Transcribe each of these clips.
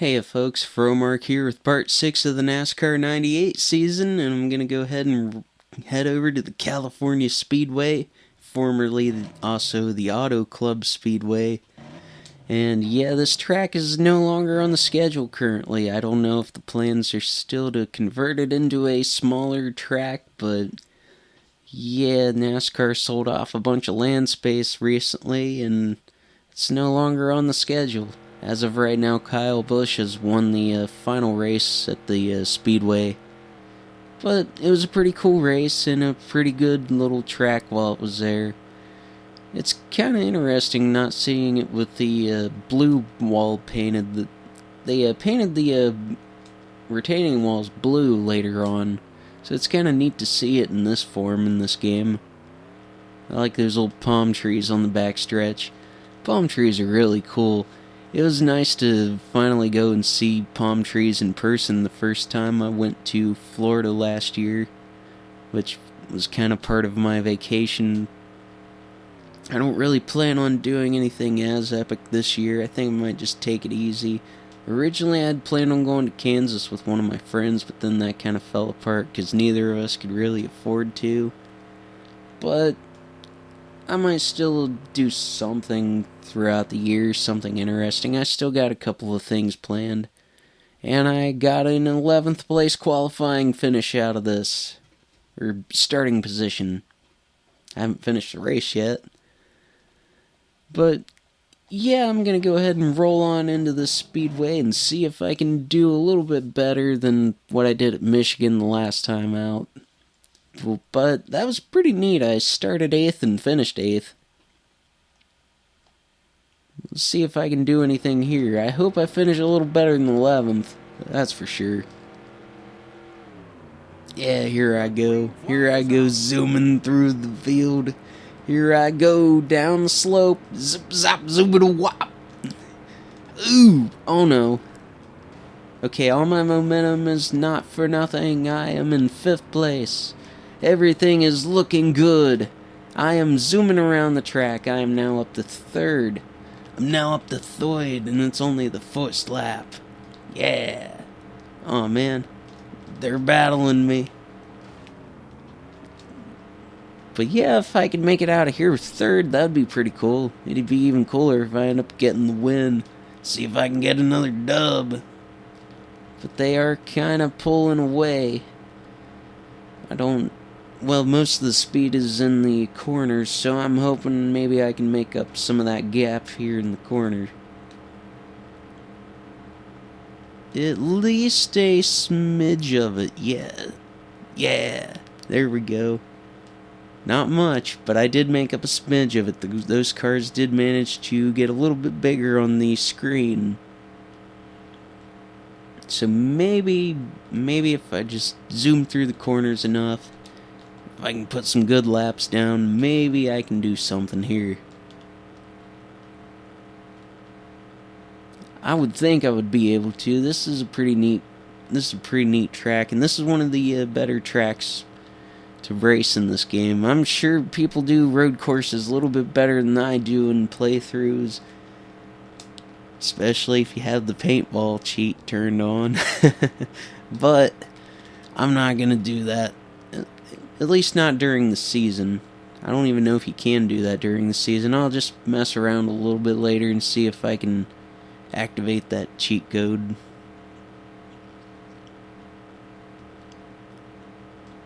Hey folks, Fromark here with part 6 of the Nascar 98 season, and I'm going to go ahead and head over to the California Speedway, formerly also the Auto Club Speedway. And yeah, this track is no longer on the schedule currently. I don't know if the plans are still to convert it into a smaller track, but yeah, NASCAR sold off a bunch of land space recently, and it's no longer on the schedule. As of right now, Kyle Busch has won the final race at the Speedway. But it was a pretty cool race and a pretty good little track while it was there. It's kind of interesting not seeing it with the blue wall painted. They painted the retaining walls blue later on. So it's kind of neat to see it in this form in this game. I like those old palm trees on the backstretch. Palm trees are really cool. It was nice to finally go and see palm trees in person the first time I went to Florida last year, which was kind of part of my vacation. I don't really plan on doing anything as epic this year. I think I might just take it easy. Originally, I'd planned on going to Kansas with one of my friends, but then that kind of fell apart because neither of us could really afford to. But I might still do something throughout the year, something interesting. I still got a couple of things planned. And I got an 11th place qualifying finish out of this. Or starting position. I haven't finished the race yet. But yeah, I'm going to go ahead and roll on into the Speedway and see if I can do a little bit better than what I did at Michigan the last time out. But that was pretty neat. I started 8th and finished 8th. Let's see if I can do anything here. I hope I finish a little better than 11th. That's for sure. Yeah, here I go. Here I go zooming through the field. Here I go down the slope. Zip zap zoobada wop. Ooh, oh no. Okay, all my momentum is not for nothing. I am in 5th place. Everything is looking good. I am zooming around the track. I am now up to 3rd. I'm now up to 3rd, and it's only the 1st lap. Yeah. Oh man, they're battling me. But yeah, if I could make it out of here with 3rd, that'd be pretty cool. It'd be even cooler if I end up getting the win. See if I can get another dub. But they are kind of pulling away. Well, most of the speed is in the corners, so I'm hoping maybe I can make up some of that gap here in the corner. At least a smidge of it, yeah. Yeah, there we go. Not much, but I did make up a smidge of it. Those cars did manage to get a little bit bigger on the screen. So maybe if I just zoom through the corners enough, if I can put some good laps down, maybe I can do something here. I would think I would be able to. This is a pretty neat track, and this is one of the better tracks to race in this game. I'm sure people do road courses a little bit better than I do in playthroughs, especially if you have the paintball cheat turned on. But I'm not gonna do that. At least not during the season. I don't even know if you can do that during the season. I'll just mess around a little bit later and see if I can activate that cheat code.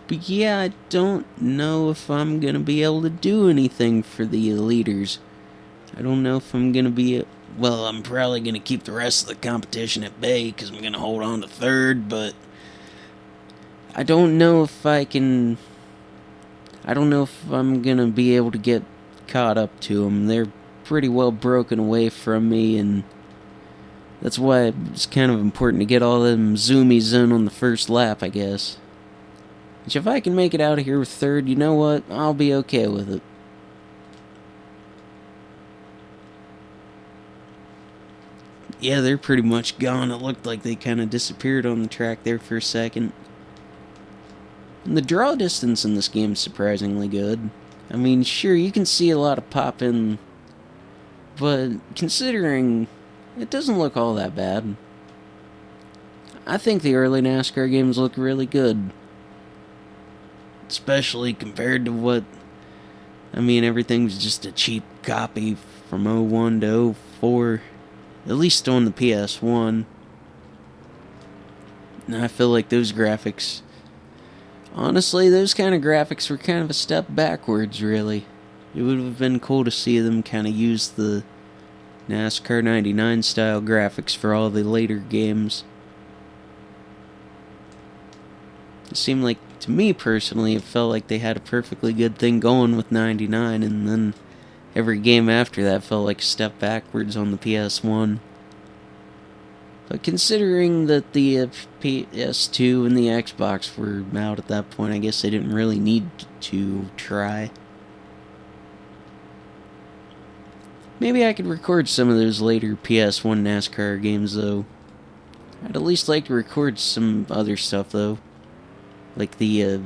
But yeah, I don't know if I'm gonna be able to do anything for the leaders. I don't know if I'm gonna be... Well, I'm probably gonna keep the rest of the competition at bay because I'm gonna hold on to 3rd, but I don't know if I can... I don't know if I'm gonna be able to get caught up to them. They're pretty well broken away from me, and that's why it's kind of important to get all them zoomies in on the first lap, I guess. Which if I can make it out of here with 3rd, you know what? I'll be okay with it. Yeah, they're pretty much gone. It looked like they kind of disappeared on the track there for a second. And the draw distance in this game is surprisingly good. I mean, sure, you can see a lot of pop-in, but considering it doesn't look all that bad. I think the early NASCAR games look really good. Especially compared to what... I mean, everything's just a cheap copy from 01 to 04. At least on the PS1. And I feel like those graphics... Honestly, those kind of graphics were kind of a step backwards, really. It would have been cool to see them kind of use the NASCAR 99 style graphics for all the later games. It seemed like, to me personally, it felt like they had a perfectly good thing going with 99, and then every game after that felt like a step backwards on the PS1. But considering that the PS2 and the Xbox were out at that point, I guess they didn't really need to try. Maybe I could record some of those later PS1 NASCAR games, though. I'd at least like to record some other stuff, though. Like the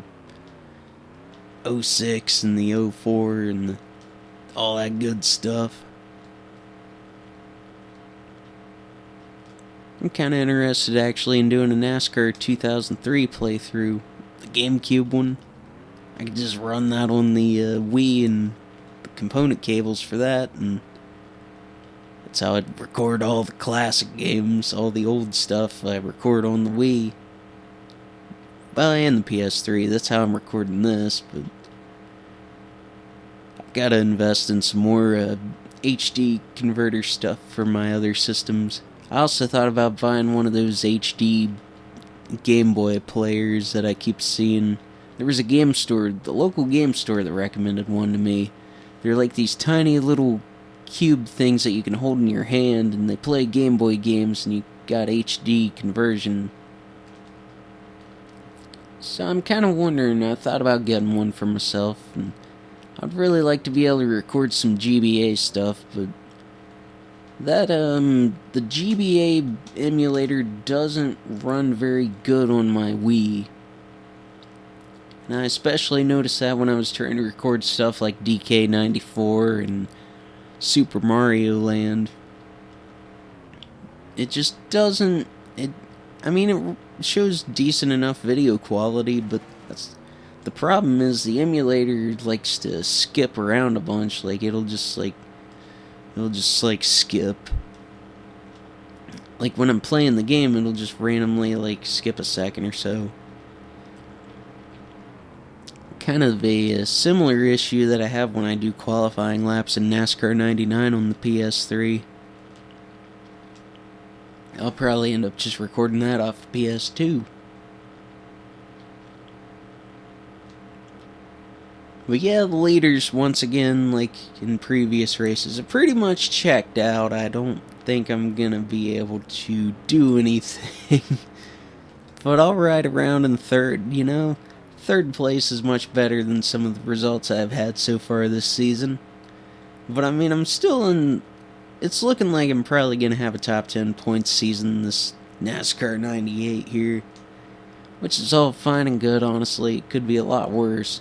06 and the 04 and all that good stuff. I'm kind of interested actually in doing a NASCAR 2003 playthrough. The GameCube one. I could just run that on the Wii and the component cables for that, and that's how I'd record all the classic games, all the old stuff I record on the Wii. Well, and the PS3, that's how I'm recording this, but I've got to invest in some more HD converter stuff for my other systems. I also thought about buying one of those HD Game Boy players that I keep seeing. There was a game store, the local game store, that recommended one to me. They're like these tiny little cube things that you can hold in your hand, and they play Game Boy games, and you got HD conversion. So I'm kind of wondering, I thought about getting one for myself, and I'd really like to be able to record some GBA stuff, but that, the GBA emulator doesn't run very good on my Wii. And I especially noticed that when I was trying to record stuff like DK94 and Super Mario Land. It just doesn't... It shows decent enough video quality, but the problem is the emulator likes to skip around a bunch. Like, it'll just skip. Like, when I'm playing the game, it'll just randomly, like, skip a second or so. Kind of a similar issue that I have when I do qualifying laps in NASCAR 99 on the PS3. I'll probably end up just recording that off the PS2. But yeah, the leaders, once again, like in previous races, are pretty much checked out. I don't think I'm gonna be able to do anything. But I'll ride around in third, you know? Third place is much better than some of the results I've had so far this season. But I mean, I'm still in... It's looking like I'm probably going to have a top 10 points season this NASCAR 98 here. Which is all fine and good, honestly. It could be a lot worse.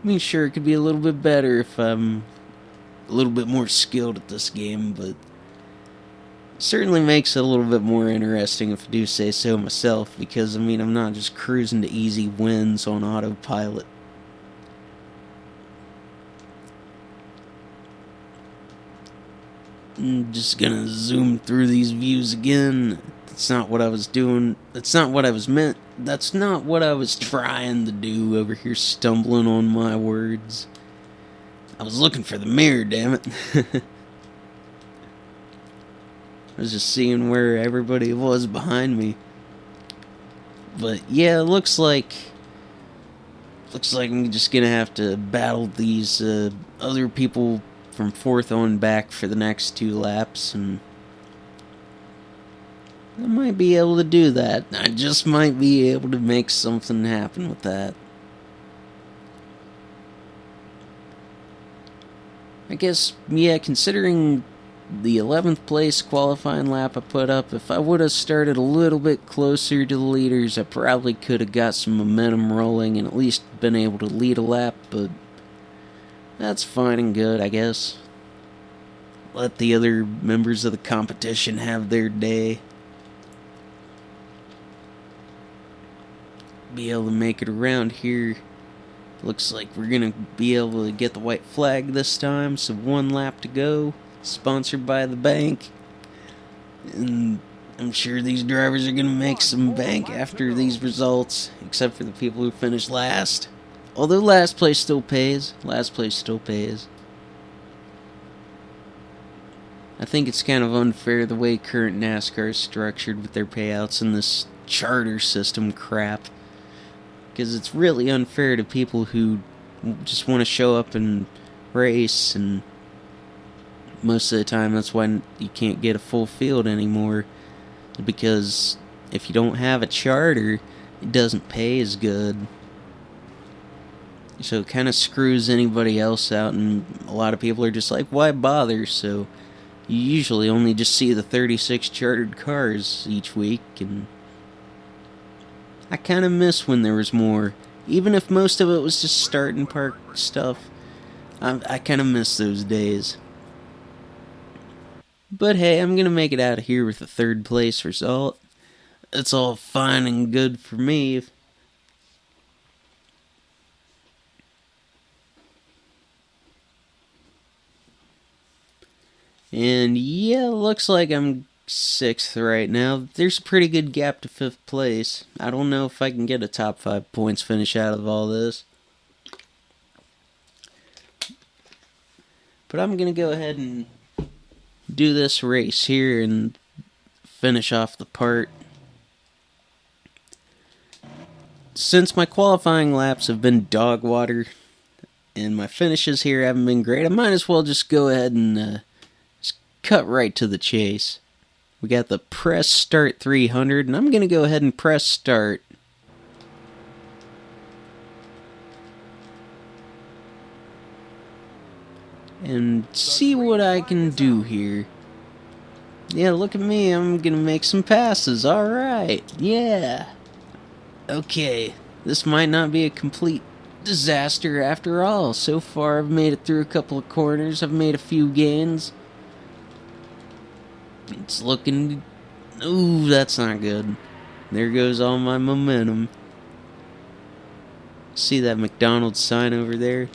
I mean, sure, it could be a little bit better if I'm a little bit more skilled at this game, but it certainly makes it a little bit more interesting if I do say so myself, because, I mean, I'm not just cruising to easy wins on autopilot. I'm just gonna zoom through these views again. That's not what I was doing. That's not what I was meant. That's not what I was trying to do over here, stumbling on my words. I was looking for the mirror, damn it. I was just seeing where everybody was behind me. But yeah, it looks like I'm just gonna have to battle these other people from fourth on back for the next 2 laps, and I might be able to do that. I just might be able to make something happen with that. I guess, yeah, considering the 11th place qualifying lap I put up, if I would have started a little bit closer to the leaders, I probably could have got some momentum rolling and at least been able to lead a lap, but that's fine and good, I guess. Let the other members of the competition have their day. be able to make it around here. Looks like we're gonna be able to get the white flag this time, so 1 lap to go. Sponsored by the bank. And I'm sure these drivers are gonna make some bank after these results, except for the people who finished last. Although last place still pays. Last place still pays. I think it's kind of unfair the way current NASCAR is structured with their payouts and this charter system crap. Because it's really unfair to people who just want to show up and race, and most of the time that's why you can't get a full field anymore. Because if you don't have a charter, it doesn't pay as good. So it kind of screws anybody else out, and a lot of people are just like, why bother? So you usually only just see the 36 chartered cars each week, and I kind of miss when there was more. Even if most of it was just start and park stuff, I kind of miss those days. But hey, I'm going to make it out of here with a 3rd place result. It's all fine and good for me. And yeah, looks like I'm 6th right now. There's a pretty good gap to 5th place. I don't know if I can get a top 5 points finish out of all this. But I'm going to go ahead and do this race here and finish off the part. Since my qualifying laps have been dog water and my finishes here haven't been great, I might as well just go ahead and just cut right to the chase. We got the press start 300, and I'm going to go ahead and press start. And see what I can do here. Yeah, look at me, I'm going to make some passes, alright, yeah. Okay, this might not be a complete disaster after all. So far I've made it through a couple of corners, I've made a few gains. It's looking... Ooh, that's not good. There goes all my momentum. See that McDonald's sign over there?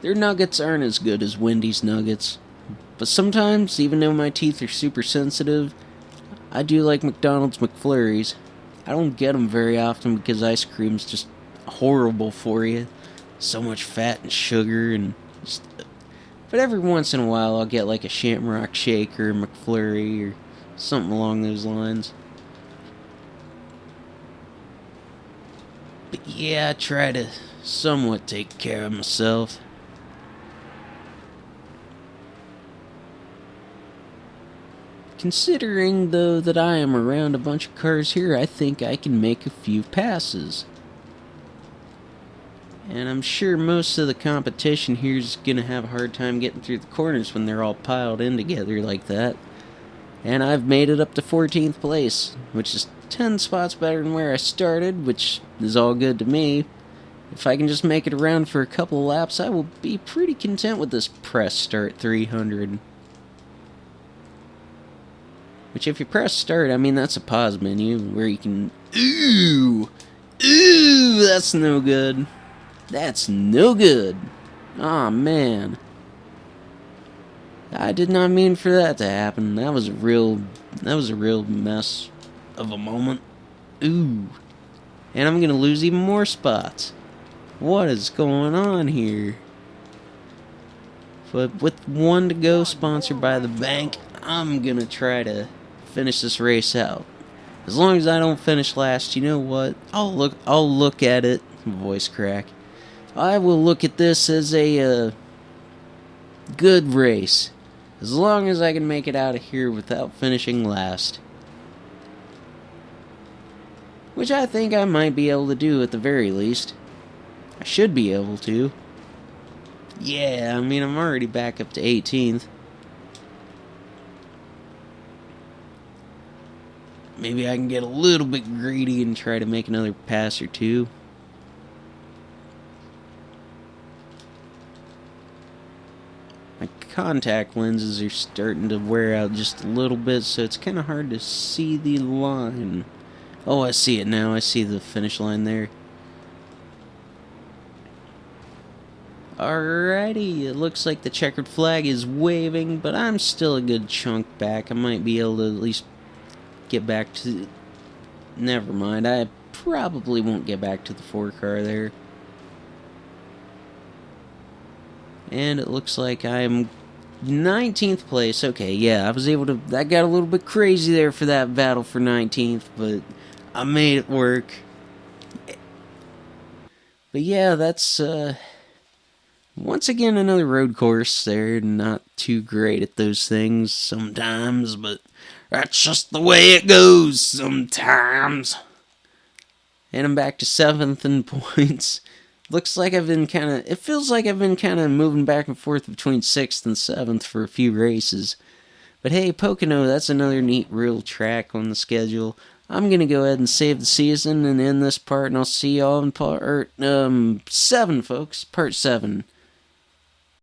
Their nuggets aren't as good as Wendy's nuggets. But sometimes, even though my teeth are super sensitive, I do like McDonald's McFlurries. I don't get them very often because ice cream's just horrible for you. So much fat and sugar and... But every once in a while I'll get like a Shamrock Shake or a McFlurry or something along those lines. But yeah, I try to somewhat take care of myself. Considering though that I am around a bunch of cars here, I think I can make a few passes. And I'm sure most of the competition here is going to have a hard time getting through the corners when they're all piled in together like that. And I've made it up to 14th place, which is 10 spots better than where I started, which is all good to me. If I can just make it around for a couple of laps, I will be pretty content with this press start 300. Which if you press start, I mean that's a pause menu where you can... Ooh! Ooh! That's no good. That's no good. Aw, man. I did not mean for that to happen. That was a real mess of a moment. Ooh. And I'm gonna lose even more spots. What is going on here? But with 1 to go, sponsored by the bank, I'm gonna try to finish this race out. As long as I don't finish last, you know what? I'll look at it. Voice crack. I will look at this as a good race. As long as I can make it out of here without finishing last. Which I think I might be able to do at the very least. I should be able to. Yeah, I mean, I'm already back up to 18th. Maybe I can get a little bit greedy and try to make another pass or two. My contact lenses are starting to wear out just a little bit, so it's kind of hard to see the line. Oh, I see it now. I see the finish line there. Alrighty, it looks like the checkered flag is waving, but I'm still a good chunk back. I might be able to at least get back to... Never mind, I probably won't get back to the 4-car there. And it looks like I'm 19th place. Okay, yeah, I was able to... That got a little bit crazy there for that battle for 19th, but I made it work. But yeah, that's, once again, another road course. They're not too great at those things sometimes, but that's just the way it goes sometimes. And I'm back to 7th in points. Looks like I've been kind of... It feels like I've been kind of moving back and forth between 6th and 7th for a few races. But hey, Pocono, that's another neat real track on the schedule. I'm going to go ahead and save the season and end this part, and I'll see y'all in part 7, folks. Part 7.